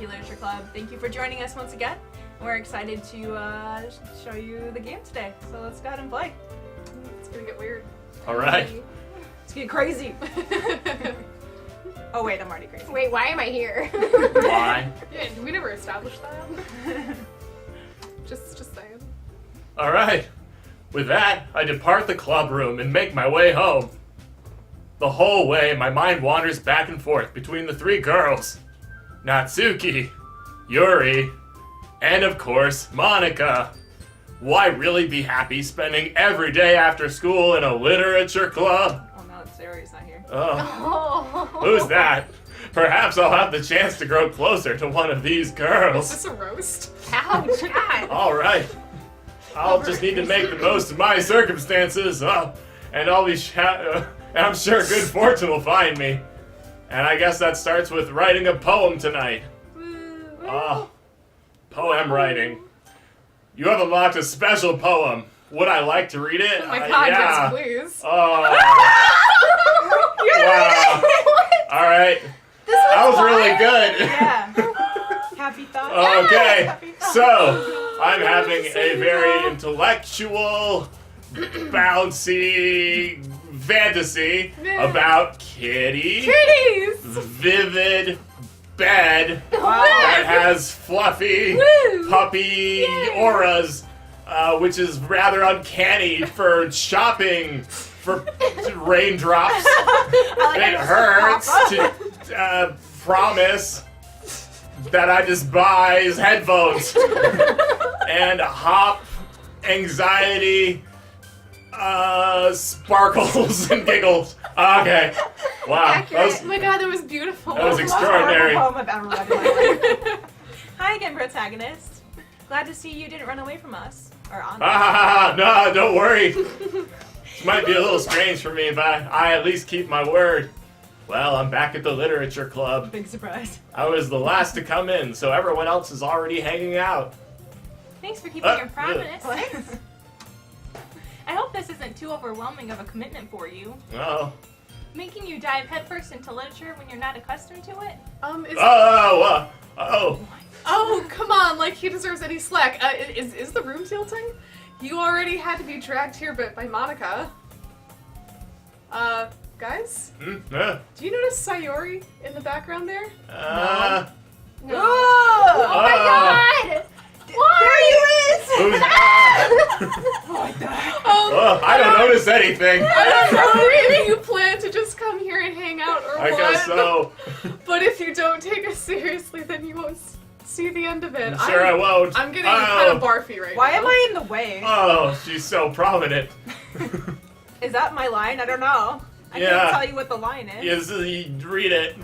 Doki Literature Club. Thank you for joining us once again. We're excited to show you the game today. So let's go ahead and play. It's gonna get weird. All right. It's gonna get crazy. Oh wait, I'm already crazy. Wait, why am I here? Why? Yeah, we never established that. just saying. All right. With that, I depart the club room and make my way home. The whole way, my mind wanders back and forth between the three girls. Natsuki, Yuri, and of course, Monica. Will I really be happy spending every day after school in a literature club? Oh no, Sarah's not here. Oh, who's that? Perhaps I'll have the chance to grow closer to one of these Is girls. this a roast? Ouch, God. All right. I'll just need to make the most of my circumstances, and I'll be and I'm sure good fortune will find me. And I guess that starts with writing a poem tonight. Poem writing. You have unlocked a special poem. Would I like to read it? Oh my god, yeah. yes, please. Oh. Wow. All right. That was really good. Yeah. Happy thoughts. Okay. Happy thoughts. So, I'm having a very intellectual, bouncy fantasy about kitties. Vivid bed that has fluffy puppy auras, which is rather uncanny for shopping for raindrops. It hurts to promise that I despise headphones and hop anxiety sparkles and giggles. Okay. Wow. Oh my god, that was beautiful. That was extraordinary. Poem I've ever read in my life. Hi again, protagonist. Glad to see you didn't run away from us. Or on No, don't worry. This might be a little strange for me, but I at least keep my word. Well, I'm back at the literature club. Big surprise. I was the last to come in, so everyone else is already hanging out. Thanks for keeping your promise. What? I hope this isn't too overwhelming of a commitment for you. Oh. Making you dive headfirst into literature when you're not accustomed to it? Oh, come on, like he deserves any slack. Is the room tilting? You already had to be dragged here by Monica. Guys? Yeah. Do you notice Sayori in the background there? No. Oh my god! There you is! Who's that? Oh, I don't notice anything. I don't know if you plan to just come here and hang out or I what. guess so. But if you don't take us seriously, then you won't see the end of it. I'm sure I won't. I'm getting kind of barfy right Why now. am I in the way? Oh, she's so prominent. Is that my line? I don't know. I Yeah. can't tell you what the line is. Yes, you read it.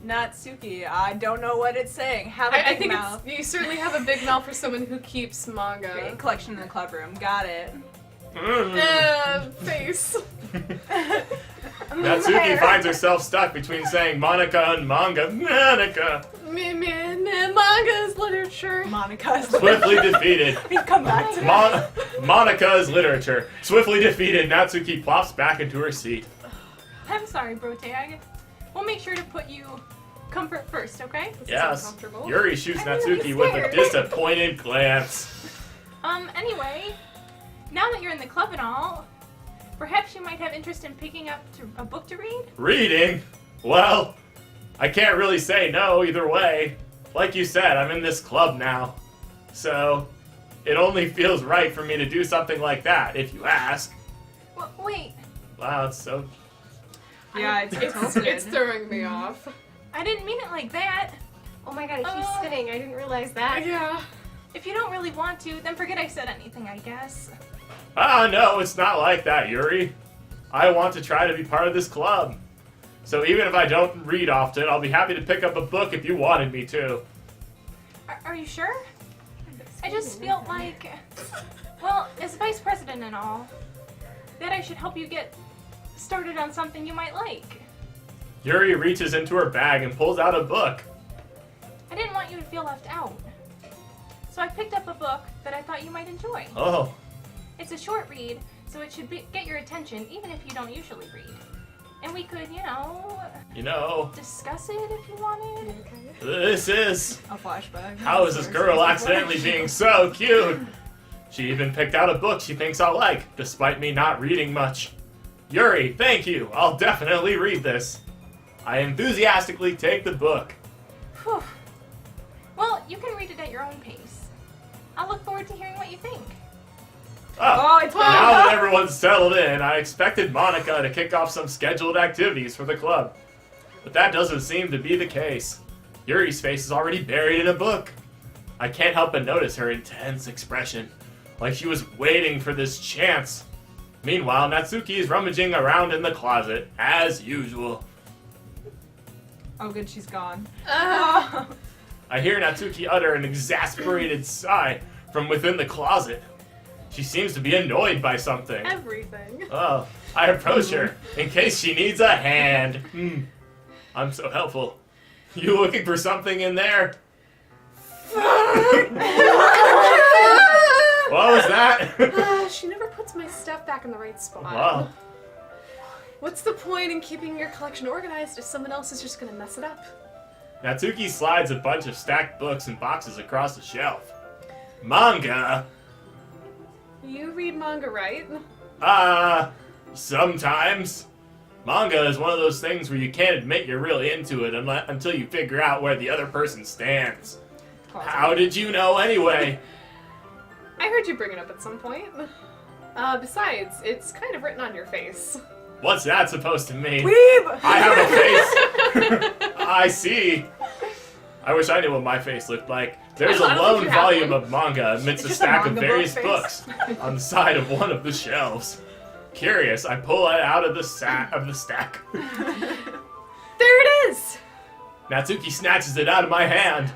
Natsuki, I don't know what it's saying. Have a I big think mouth. you certainly have a big mouth for someone who keeps manga. Great collection in the club room. Got it. Face. Natsuki finds herself stuck between saying Monica and manga. Monica! Manga's literature. Monica's Swiftly defeated. We come back to that. Monica's literature. Swiftly defeated, Natsuki plops back into her seat. I'm sorry, Brote. We'll make sure to put you comfort first, okay? This is Yes. uncomfortable. Yuri shoots I'm really Natsuki with a scared. disappointed glance. Anyway, now that you're in the club and all, perhaps you might have interest in picking up a book to read? Reading? Well, I can't really say no either way. Like you said, I'm in this club now. So, it only feels right for me to do something like that, if you ask. Wait, Wow, it's so... Yeah, It's throwing me off. I didn't mean it like that. Oh my god, it keeps spinning. I didn't realize that. Yeah. If you don't really want to, then forget I said anything, I guess. No, it's not like that, Yuri. I want to try to be part of this club. So even if I don't read often, I'll be happy to pick up a book if you wanted me to. Are you sure? I just feel like, well, as vice president and all, that I should help you get started on something you might like. Yuri reaches into her bag and pulls out a book. I didn't want you to feel left out. So I picked up a book that I thought you might enjoy. Oh, It's a short read, so it should get your attention even if you don't usually read. And we could, discuss it if you wanted. This is... A flashback. How is this girl accidentally being so cute? She even picked out a book she thinks I'll like, despite me not reading much. Yuri, thank you. I'll definitely read this. I enthusiastically take the book. Whew. Well, you can read it at your own pace. I'll look forward to hearing what you think. Oh, it's now that everyone's settled in, I expected Monica to kick off some scheduled activities for the club. But that doesn't seem to be the case. Yuri's face is already buried in a book. I can't help but notice her intense expression, like she was waiting for this chance. Meanwhile, Natsuki is rummaging around in the closet, as usual. Oh, good, she's gone. I hear Natsuki utter an exasperated sigh from within the closet. She seems to be annoyed by something. Everything. Oh, I approach her in case she needs a hand. I'm so helpful. You looking for something in there? What was that? She never puts my stuff back in the right spot. Wow. What's the point in keeping your collection organized if someone else is just gonna mess it up? Natsuki slides a bunch of stacked books and boxes across the shelf. Manga? You read manga, right? Sometimes. Manga is one of those things where you can't admit you're really into it until you figure out where the other person stands. How did you know anyway? I heard you bring it up at some point. Besides, it's kind of written on your face. What's that supposed to mean? Weeb! I have a face. I see. I wish I knew what my face looked like. There's a I don't think lone you have volume one. of manga amidst a just a stack of manga various book books face. on the side of one of the shelves. Curious, I pull it out of the stack. There it is! Natsuki snatches it out of my hand.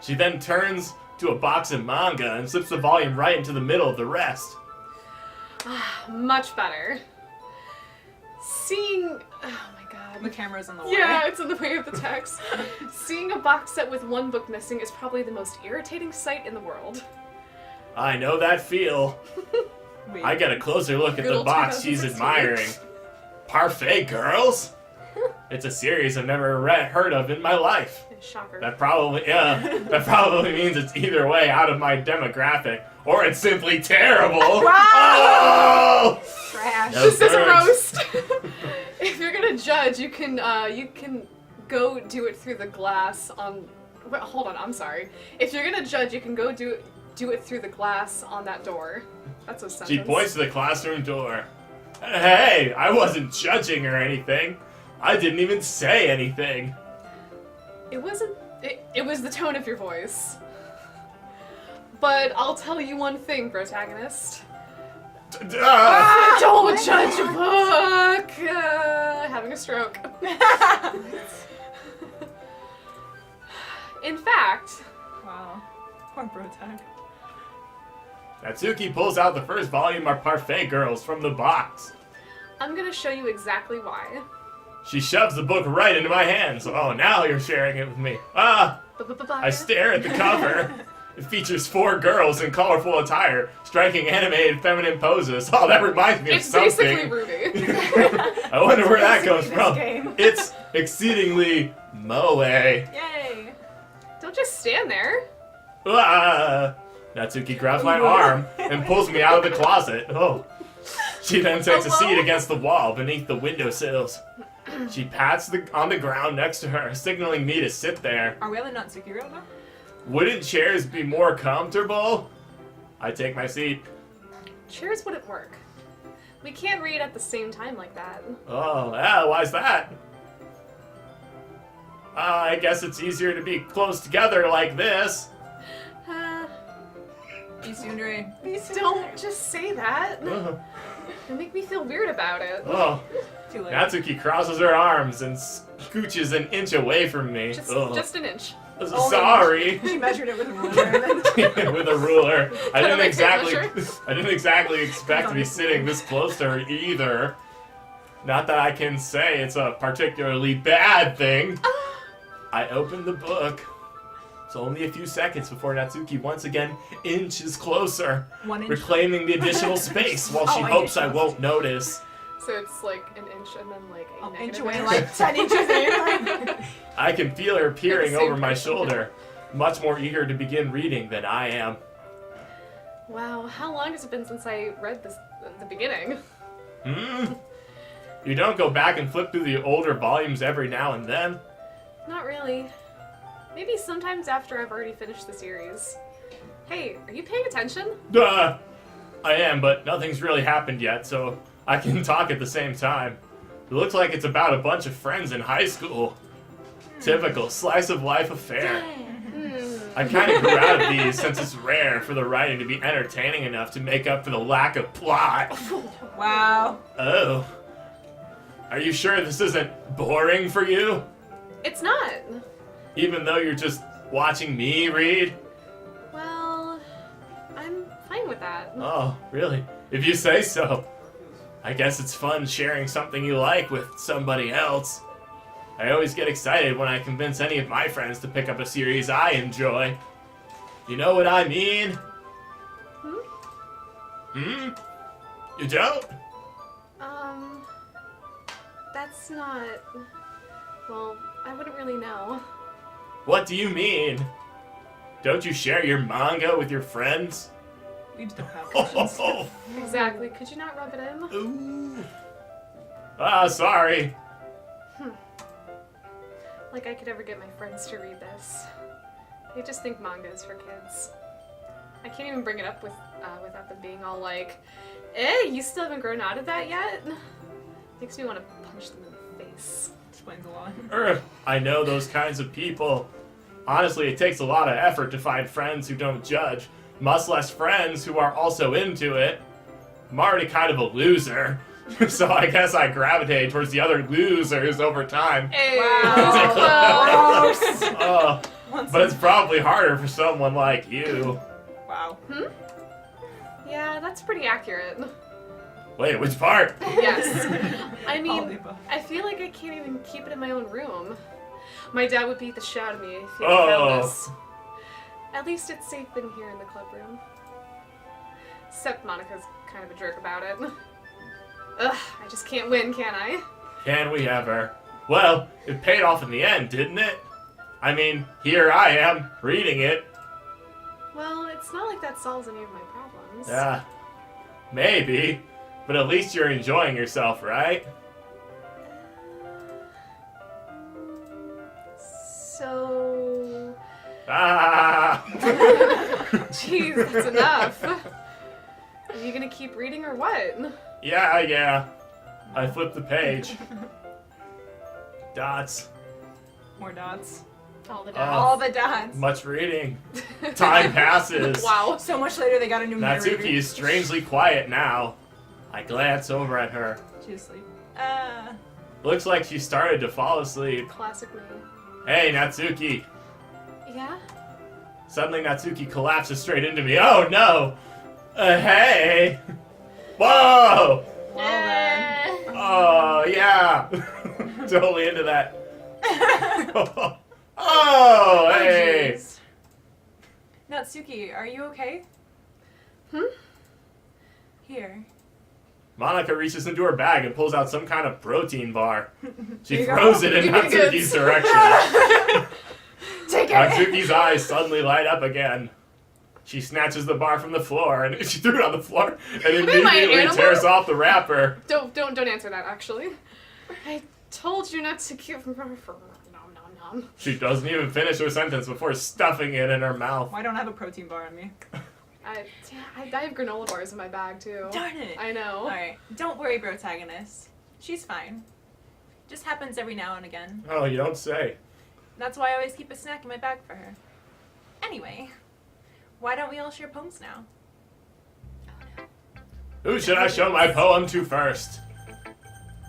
She then turns to a box of manga and slips the volume right into the middle of the rest. Much better. Seeing... Oh my god. The camera's in the way. Yeah, it's in the way of the text. Seeing a box set with one book missing is probably the most irritating sight in the world. I know that feel. Weeb. I get a closer look at Good the old box she's 2016. admiring. Parfait Girls? It's a series I've never heard of in my life. Shocker. That probably means it's either way out of my demographic, or it's simply terrible. Oh! Trash. No This is a birds. roast. If you're gonna judge, you can go do it through the glass on. Wait, hold on, I'm sorry. If you're gonna judge, you can go do it through the glass on that door. That's a sentence. She points to the classroom door. Hey, I wasn't judging or anything. I didn't even say anything. It wasn't. It was the tone of your voice. But I'll tell you one thing, protagonist. Don't judge a book! Having a stroke. In fact, Wow. Poor Brotag. Natsuki pulls out the first volume of Parfait Girls from the box. I'm gonna show you exactly why. She shoves the book right into my hands. Oh, now you're sharing it with me. I stare at the cover. It features 4 girls in colorful attire, striking animated feminine poses. Oh, that reminds me of It's something. basically Ruby. I wonder where that comes Basically from. this game. It's exceedingly moe. Yay! Don't just stand there. Natsuki grabs my arm and pulls me out of the closet. Oh. She then takes a seat against the wall beneath the windowsills. She pats on the ground next to her, signaling me to sit there. Are we on the Natsuki road now? Wouldn't chairs be more comfortable? I take my seat. Chairs wouldn't work. We can't read at the same time like that. Oh, yeah, why's that? I guess it's easier to be close together like this. Isundre. Don't just say that. Oh, It'll make me feel weird about it. Too late. Natsuki crosses her arms and scooches an inch away from me. Just an inch. Sorry. She measured it with a ruler and then... With a ruler. I Cut didn't away tape exactly expect to be sitting this close to her either. Not that I can say it's a particularly bad thing. I open the book. It's only a few seconds before Natsuki once again inches closer, 1 inch. reclaiming the additional space while she Oh, I hopes did I not. won't notice. So it's like an inch and then like a Inch negative away, inch. like 10 inches in. I can feel her peering same over my person. shoulder, much more eager to begin reading than I am. Wow, how long has it been since I read this at the beginning? You don't go back and flip through the older volumes every now and then? Not really. Maybe sometimes after I've already finished the series. Hey, are you paying attention? Duh! I am, but nothing's really happened yet, so I can talk at the same time. It looks like it's about a bunch of friends in high school. Typical slice of life affair. I kind of grew out of these since it's rare for the writing to be entertaining enough to make up for the lack of plot. Wow. Oh. Are you sure this isn't boring for you? It's not. Even though you're just watching me read? Well, I'm fine with that. Oh, really? If you say so. I guess it's fun sharing something you like with somebody else. I always get excited when I convince any of my friends to pick up a series I enjoy. You know what I mean? You don't? That's not... Well, I wouldn't really know. What do you mean? Don't you share your manga with your friends? We just don't have questions. Oh, Exactly. Could you not rub it in? ooh. Ah, sorry. Like I could ever get my friends to read this. They just think manga is for kids. I can't even bring it up without them being all like, you still haven't grown out of that yet? Makes me want to punch them in the face. Explains a lot. I know those kinds of people. Honestly, it takes a lot of effort to find friends who don't judge, much less friends who are also into it. I'm already kind of a loser, so I guess I gravitate towards the other losers over time. Hey. Wow. Oh, but it's probably harder for someone like you. Wow. Yeah, that's pretty accurate. Wait, which part? Yes. I All mean, the above. I feel like I can't even keep it in my own room. My dad would beat the shit out of me if he Oh. found this. At least it's safe in here in the club room. Except Monica's kind of a jerk about it. Ugh, I just can't win, can I? Can we ever? Well, it paid off in the end, didn't it? I mean, here I am, reading it. Well, it's not like that solves any of my problems. Yeah, maybe. But at least you're enjoying yourself, right? So... Ah! Jeez, that's enough. Are you gonna keep reading or what? Yeah. I flipped the page. Dots. More dots. All the Oh. dogs. All the dots. Much reading. Time passes. Wow. So much later, they got a new narrator. Natsuki is strangely quiet now. I glance over at her. She's asleep. Looks like she started to fall asleep. Classic me. Hey, Natsuki. Yeah? Suddenly, Natsuki collapses straight into me. Oh no! Hey! Whoa! Well then. Oh, yeah! Totally into that. Oh, hey! jeez. Natsuki, are you okay? Hmm? Here. Monica reaches into her bag and pulls out some kind of protein bar. She Here you throws go. it in Give me Natsuki's goods. direction. Take it! Natsuki's eyes suddenly light up again. She snatches the bar from the floor and she threw it on the floor and am I, an immediately animal? tears off the wrapper. Don't answer that, actually. I told you not to give for nom nom nom. She doesn't even finish her sentence before stuffing it in her mouth. Why don't I have a protein bar on me? I have granola bars in my bag, too. Darn it! I know. Alright, don't worry, protagonist. She's fine. Just happens every now and again. Oh, you don't say. That's why I always keep a snack in my bag for her. Anyway, why don't we all share poems now? Who should I show my poem to first?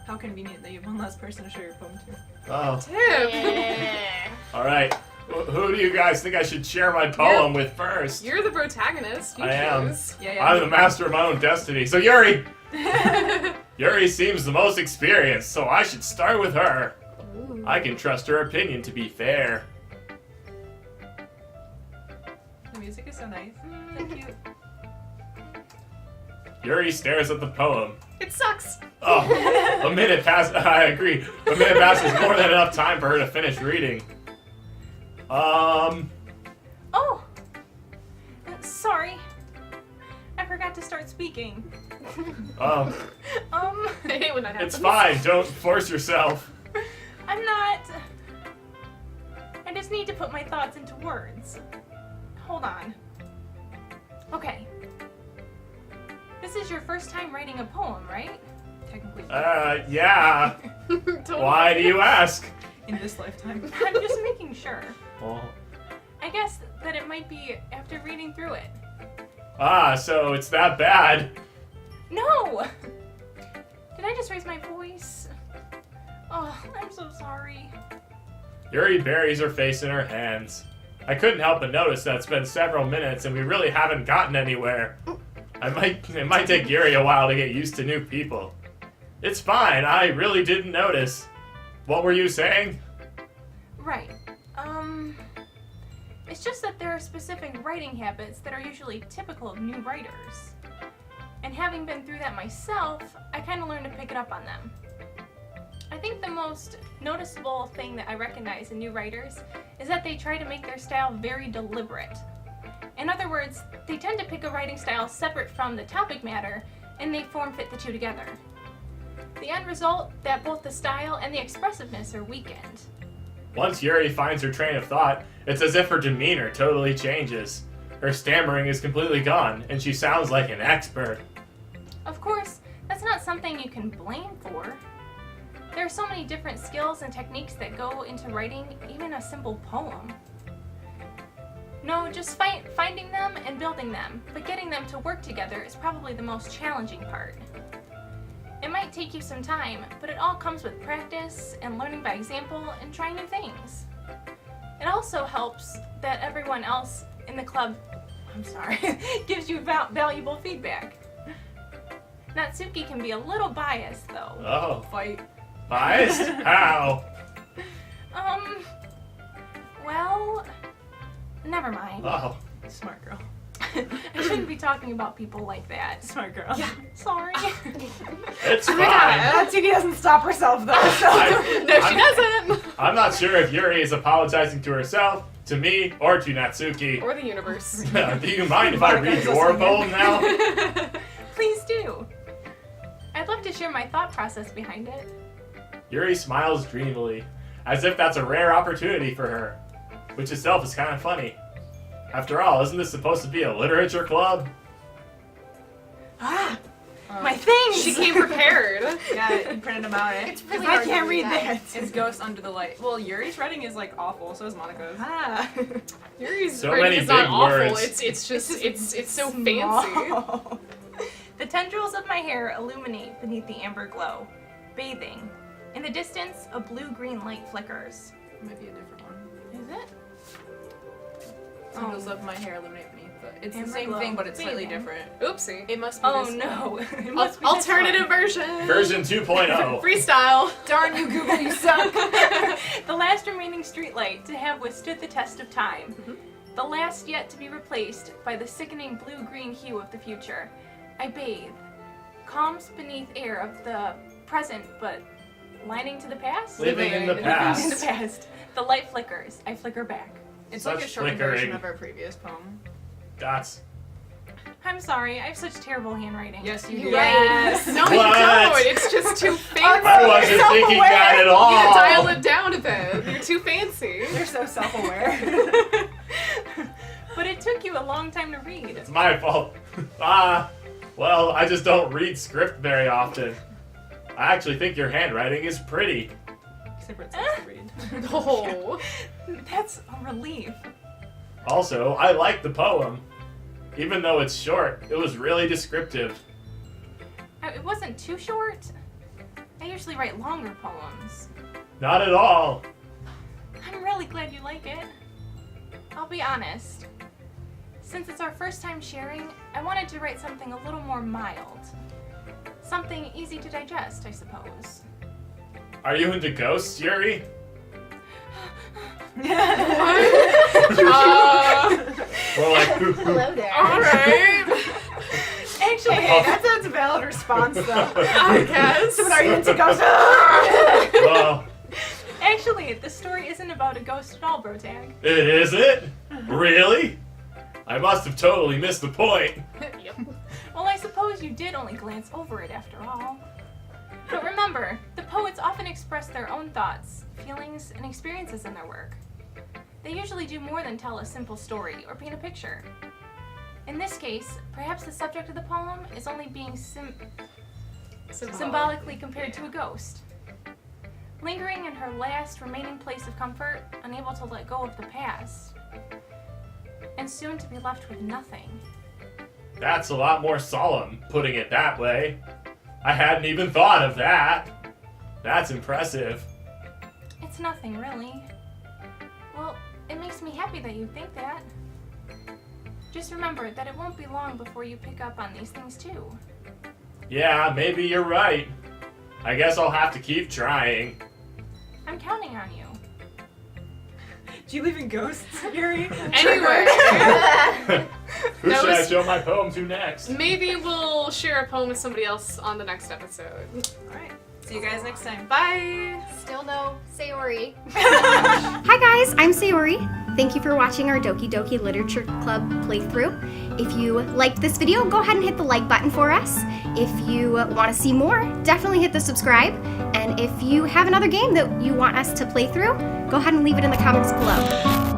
How convenient that you have one less person to show your poem to. Oh, Tip! Yeah. alright. Who do you guys think I should share my poem with first? You're the protagonist. You I am. choose. Yeah. I'm the master of my own destiny. So Yuri! Yuri seems the most experienced, so I should start with her. Ooh. I can trust her opinion to be fair. The music is so nice. So cute. Yuri stares at the poem. It sucks. Oh, a minute passes. I agree. A minute passes more than enough time for her to finish reading. Oh! Sorry. I forgot to start speaking. Um, I hate when that happens. it's fine. Don't force yourself. I'm not. I just need to put my thoughts into words. Hold on. Okay. This is your first time writing a poem, right? Technically. Yeah. Totally. Why do you ask? In this lifetime. I'm just making sure. Well, I guess that it might be after reading through it. so it's that bad. No! Did I just raise my voice? Oh, I'm so sorry. Yuri buries her face in her hands. I couldn't help but notice that it's been several minutes and we really haven't gotten anywhere. It might take Yuri a while to get used to new people. It's fine, I really didn't notice. What were you saying? Right. It's just that there are specific writing habits that are usually typical of new writers. And having been through that myself, I kind of learned to pick it up on them. I think the most noticeable thing that I recognize in new writers is that they try to make their style very deliberate. In other words, they tend to pick a writing style separate from the topic matter, and they form fit the two together. The end result, that both the style and the expressiveness are weakened. Once Yuri finds her train of thought, it's as if her demeanor totally changes. Her stammering is completely gone, and she sounds like an expert. Of course, that's not something you can blame for. There are so many different skills and techniques that go into writing even a simple poem. No, just finding them and building them, but getting them to work together is probably the most challenging part. It might take you some time, but it all comes with practice and learning by example and trying new things. It also helps that everyone else in the club, gives you valuable feedback. Natsuki can be a little biased though. Oh, Fight. biased? How? Well, never mind. Oh, Smart girl. I shouldn't be talking about people like that. Smart girl. Yeah. Sorry. it's Oh my fine. God. Natsuki doesn't stop herself though, so. No, she doesn't. I'm not sure if Yuri is apologizing to herself, to me, or to Natsuki. Or the universe. Do you mind if I read your poem now? Please do. I'd love to share my thought process behind it. Yuri smiles dreamily, as if that's a rare opportunity for her, which itself is kind of funny. After all, isn't this supposed to be a literature club? Ah, my things! She came prepared. Yeah, you printed them out, eh? It's really I hard to can't read read that. that. It's Ghost Under the Light. Well, Yuri's writing is like awful, so is Monica's. Ah. Yuri's So writing many is not big awful. words. It's just it's so fancy. Small. The tendrils of my hair illuminate beneath the amber glow, bathing. In the distance, a blue-green light flickers. Might be a different one. Is it? Tendrils of my hair illuminate beneath the. It's the Amber same glow. thing, but it's slightly Bathing. different. Oopsie. It must be Oh this no. one. It must be this Alternative one. version. Version 2.0. Freestyle. Darn you, Google, you suck. The last remaining streetlight to have withstood the test of time. Mm-hmm. The last yet to be replaced by the sickening blue-green hue of the future. I bathe. Calms beneath air of the present, but lining to the past? Living in the Living past. In the past. The light flickers. I flicker back. It's Such like a shortened flickering. version of our previous poem. That's I'm sorry, I have such terrible handwriting. Yes, you You do. Yes. No, you What? don't. It's just too fancy. I wasn't thinking that at You all. need to dial it down a bit. You're too fancy. You're so self-aware. But it took you a long time to read. It's my fault. Well, I just don't read script very often. I actually think your handwriting is pretty. Except for it sucks to read. Oh. That's a relief. Also, I like the poem. Even though it's short, it was really descriptive. It wasn't too short. I usually write longer poems. Not at all. I'm really glad you like it. I'll be honest. Since it's our first time sharing, I wanted to write something a little more mild. Something easy to digest, I suppose. Are you into ghosts, Yuri? What? We're like, Hello there. Alright. Actually, hey, that's a valid response, though. I guess. So, are you into ghosts? Well, Actually, the story isn't about a ghost at all, Brotag. it isn't? Really? I must have totally missed the point. Yep. Well, I suppose you did only glance over it after all. But remember, the poets often express their own thoughts, feelings, and experiences in their work. They usually do more than tell a simple story or paint a picture. In this case, perhaps the subject of the poem is only being symbolically compared to a ghost. Lingering in her last remaining place of comfort, unable to let go of the past, and soon to be left with nothing. That's a lot more solemn, putting it that way. I hadn't even thought of that. That's impressive. It's nothing, really. Well, it makes me happy that you think that. Just remember that it won't be long before you pick up on these things too. Yeah, maybe you're right. I guess I'll have to keep trying. I'm counting on you. Do you believe in ghosts, Yuri? Anyway, Who That should I was- show my poem to next? maybe we'll share a poem with somebody else on the next episode. Alright. See you guys next time. Bye! Still no Sayori. Hi guys, I'm Sayori. Thank you for watching our Doki Doki Literature Club playthrough. If you liked this video, go ahead and hit the like button for us. If you want to see more, definitely hit the subscribe. And if you have another game that you want us to play through, go ahead and leave it in the comments below.